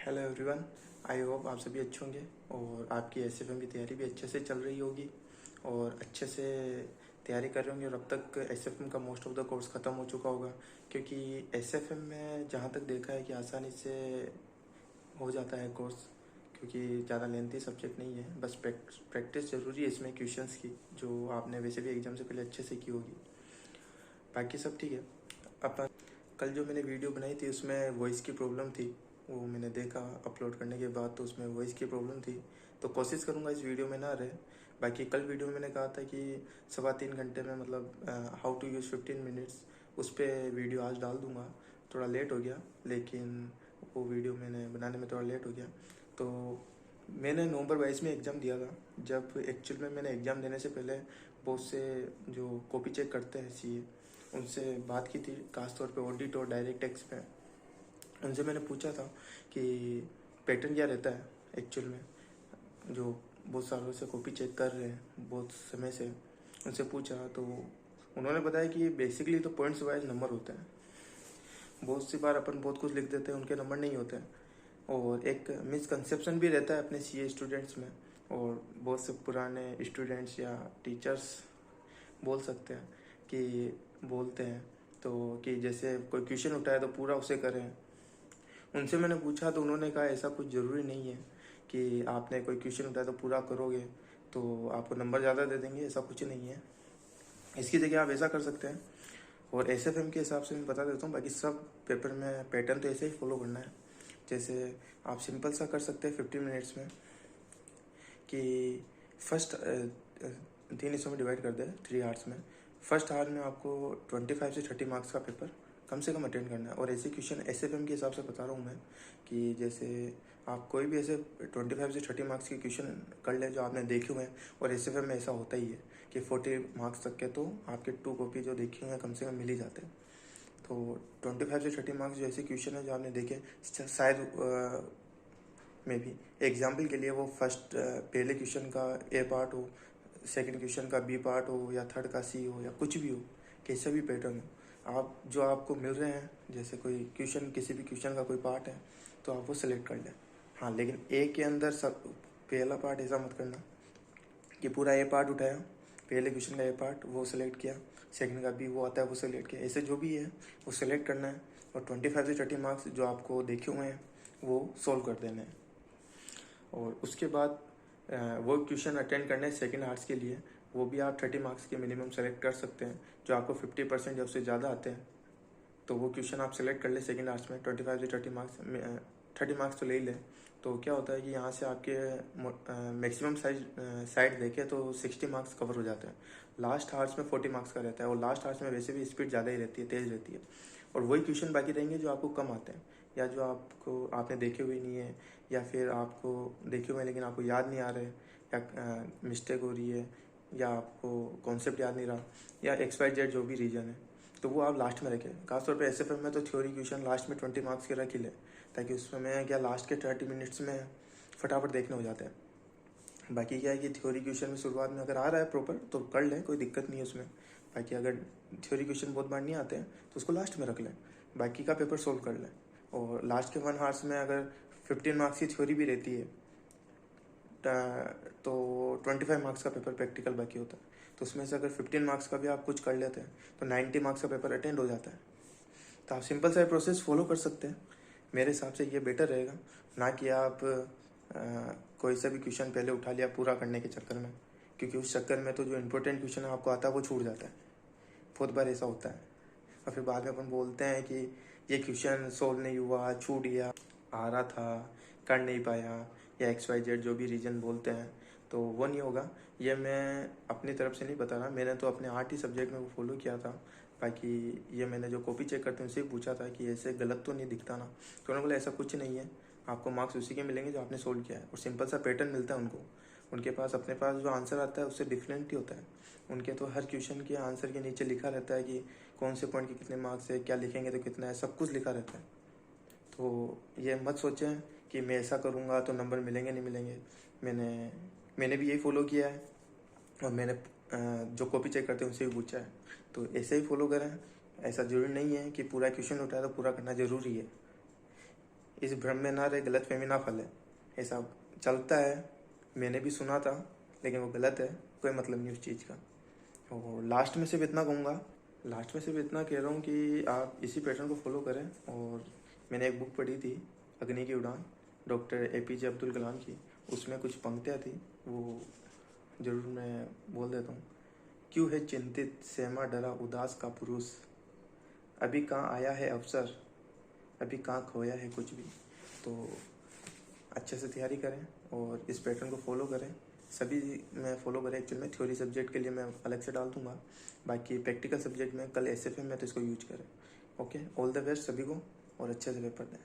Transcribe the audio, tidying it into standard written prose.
Hello everyone. I hope आप सभी अच्छे होंगे और आपकी एसएफएम की तैयारी भी अच्छे से चल रही होगी और अच्छे से तैयारी कर रहे होंगे और अब तक एसएफएम का मोस्ट ऑफ द कोर्स ख़त्म हो चुका होगा, क्योंकि एसएफएम में जहाँ तक देखा है कि आसानी से हो जाता है कोर्स, क्योंकि ज़्यादा लेंथी सब्जेक्ट नहीं है। बस प्रैक्टिस ज़रूरी है इसमें क्वेश्चंस की, जो आपने वैसे भी एग्ज़ाम से पहले अच्छे से की होगी। बाकी सब ठीक है। अपन कल जो मैंने वीडियो बनाई थी उसमें वॉइस की प्रॉब्लम थी, वो मैंने देखा अपलोड करने के बाद तो उसमें वॉइस की प्रॉब्लम थी, तो कोशिश करूँगा इस वीडियो में ना रहे। बाकी कल वीडियो में मैंने कहा था कि 3.25 घंटे में मतलब हाउ टू यूज़ 15 मिनट्स, उस पर वीडियो आज डाल दूँगा। थोड़ा लेट हो गया, लेकिन वो वीडियो मैंने बनाने में थोड़ा लेट हो गया। तो मैंने नवंबर 22 में एग्ज़ाम दिया था, जब एक्चुअल में मैंने एग्ज़ाम देने से पहले बहुत से जो कॉपी चेक करते हैं सीए उनसे बात की थी, खासतौर पे ऑडिट और डायरेक्ट टैक्स में। उनसे मैंने पूछा था कि पैटर्न क्या रहता है एक्चुअल में, जो बहुत सालों से कॉपी चेक कर रहे हैं बहुत समय से। उनसे पूछा तो उन्होंने बताया कि बेसिकली तो पॉइंट्स वाइज नंबर होते हैं। बहुत सी बार अपन बहुत कुछ लिख देते हैं, उनके नंबर नहीं होते हैं। और एक मिसकंसेप्शन भी रहता है अपने सीए स्टूडेंट्स में, और बहुत से पुराने स्टूडेंट्स या टीचर्स बोल सकते हैं कि बोलते हैं तो कि जैसे कोई क्वेश्चन उठाए तो पूरा उसे करें। उनसे मैंने पूछा तो उन्होंने कहा ऐसा कुछ ज़रूरी नहीं है कि आपने कोई क्वेश्चन उठाया तो पूरा करोगे तो आपको नंबर ज़्यादा दे देंगे, ऐसा कुछ नहीं है। इसकी जगह आप ऐसा कर सकते हैं, और एसएफएम के हिसाब से मैं बता देता हूँ, बाकी सब पेपर में पैटर्न तो ऐसे ही फॉलो करना है। जैसे आप सिंपल सा कर सकते हैं 15 मिनट्स में कि फर्स्ट 3 हिस्सों में डिवाइड कर दें 3 आवर्स में। फर्स्ट आवर में आपको 25 से 30 मार्क्स का पेपर कम से कम अटेंड करना है। और ऐसे क्वेश्चन एसएफएम के हिसाब से बता रहा हूँ मैं कि जैसे आप कोई भी ऐसे 25 से 30 मार्क्स के क्वेश्चन कर लें जो आपने देखे हुए हैं, और एसएफएम में ऐसा होता ही है कि 40 मार्क्स तक के तो आपके 2 कॉपी जो देखे हुए हैं कम से कम मिल ही जाते हैं। तो 25 से 30 मार्क्स जो ऐसे क्वेश्चन है जो आपने देखे, शायद में भी एग्जाम्पल के लिए वो फर्स्ट पहले क्वेश्चन का ए पार्ट हो, सेकंड क्वेश्चन का बी पार्ट हो, या थर्ड का सी हो, या कुछ भी हो, कैसा भी पैटर्न हो, आप जो आपको मिल रहे हैं जैसे कोई क्वेश्चन, किसी भी क्वेश्चन का कोई पार्ट है तो आप वो सेलेक्ट कर लें। हाँ, लेकिन ए के अंदर सब पहला पार्ट ऐसा मत करना कि पूरा ए पार्ट उठाया, पहले क्वेश्चन का ए पार्ट वो सेलेक्ट किया, सेकंड का बी वो आता है वो सेलेक्ट किया। ऐसे जो भी है वो सेलेक्ट करना है, और 25 से 30 मार्क्स जो आपको देखे हुए हैं वो सोल्व कर देने हैं। और उसके बाद वो क्वेश्चन अटेंड करने हैं सेकेंड आर्ट्स के लिए, वो भी आप 30 मार्क्स के मिनिमम सेलेक्ट कर सकते हैं। जो आपको 50% या उससे ज़्यादा आते हैं तो वो क्वेश्चन आप सेलेक्ट कर ले सेकेंड आर्ट्स में। 25 से 30 मार्क्स, 30 मार्क्स तो ले ही लें। तो क्या होता है कि यहाँ से आपके मैक्सिमम साइड देखें तो 60 मार्क्स कवर हो जाते हैं। लास्ट आर्ट्स में 40 मार्क्स का रहता है, और लास्ट आर्ट्स में वैसे भी स्पीड ज़्यादा ही रहती है, तेज़ रहती है। और वही क्वेश्चन बाकी रहेंगे जो आपको कम आते हैं, या जो आपको आपने देखे हुए नहीं है, या फिर आपको देखे हुए हैं लेकिन आपको याद नहीं आ रहे, या मिस्टेक हो रही है, या आपको कॉन्सेप्ट याद नहीं रहा, या XYZ जो भी रीज़न है, तो वो आप लास्ट में रखें। खासतौर पे एसएफएम में तो थ्योरी क्वेश्चन लास्ट में 20 मार्क्स के रख ही ले, ताकि उसमें क्या लास्ट के 30 मिनट्स में फटाफट देखने हो जाते हैं। बाकी क्या है कि थ्योरी क्वेश्चन में शुरुआत में अगर आ रहा है प्रॉपर तो कर लें, कोई दिक्कत नहीं है उसमें। बाकी अगर थ्योरी क्वेश्चन बहुत बार नहीं आते हैं तो उसको लास्ट में रख लें, बाकी का पेपर सोल्व कर लें। और लास्ट के 1 आवर्स में अगर 15 मार्क्स की थ्योरी भी रहती है तो 25 मार्क्स का पेपर प्रैक्टिकल बाकी होता है, तो उसमें से अगर 15 मार्क्स का भी आप कुछ कर लेते हैं तो 90 मार्क्स का पेपर अटेंड हो जाता है। तो आप सिंपल सा प्रोसेस फॉलो कर सकते हैं। मेरे हिसाब से ये बेटर रहेगा, ना कि आप कोई सा भी क्वेश्चन पहले उठा लिया पूरा करने के चक्कर में, क्योंकि उस चक्कर में तो जो इम्पोर्टेंट क्वेश्चन आपको आता है वो छूट जाता है। बहुत बार ऐसा होता है, और फिर बाद में अपन बोलते हैं कि ये क्वेश्चन सोल्व नहीं हुआ, छूट गया, आ रहा था, कर नहीं पाया, या XYZ जो भी रीज़न बोलते हैं, तो वो नहीं होगा। ये मैं अपनी तरफ से नहीं बता रहा, मैंने तो अपने आर्ट ही सब्जेक्ट में वो फॉलो किया था। बाकी ये मैंने जो कॉपी चेक करते हैं उनसे भी पूछा था कि ऐसे गलत तो नहीं दिखता ना, तो उन्होंने बोला ऐसा कुछ नहीं है, आपको मार्क्स उसी के मिलेंगे जो आपने सोल्व किया है। और सिंपल सा पैटर्न मिलता है उनको, उनके पास अपने पास जो आंसर आता है उससे डिफरेंट ही होता है। उनके तो हर क्वेश्चन के आंसर के नीचे लिखा रहता है कि कौन से पॉइंट के कितने मार्क्स है, क्या लिखेंगे तो कितना है, सब कुछ लिखा रहता है। तो ये मत सोचें कि मैं ऐसा करूँगा तो नंबर मिलेंगे नहीं मिलेंगे। मैंने भी यही फॉलो किया है, और मैंने जो कॉपी चेक करते हैं उनसे भी पूछा है, तो ऐसे ही फॉलो करें। ऐसा ज़रूरी नहीं है कि पूरा क्वेश्चन उठाया तो पूरा करना ज़रूरी है। इस भ्रम में ना रहे, गलत फहमी ना फैले। ऐसा चलता है, मैंने भी सुना था, लेकिन वो गलत है, कोई मतलब नहीं उस चीज़ का। और लास्ट में सिर्फ इतना कहूँगा, लास्ट में सिर्फ इतना कह रहा हूँ कि आप इसी पैटर्न को फॉलो करें। और मैंने एक बुक पढ़ी थी, अग्नि की उड़ान, डॉक्टर APJ अब्दुल कलाम की। उसमें कुछ पंक्तियाँ थी, वो ज़रूर मैं बोल देता हूँ। क्यों है चिंतित सहमा डरा उदास का पुरुष, अभी कहाँ आया है अवसर, अभी कहाँ खोया है कुछ भी। तो अच्छे से तैयारी करें और इस पैटर्न को फॉलो करें, सभी में फॉलो करें। एक्चुअल में थ्योरी सब्जेक्ट के लिए मैं अलग से डाल दूंगा, बाकी प्रैक्टिकल सब्जेक्ट में कल SFM में तो इसको यूज करें। ओके, ऑल द बेस्ट सभी को और अच्छे से पेपर दें।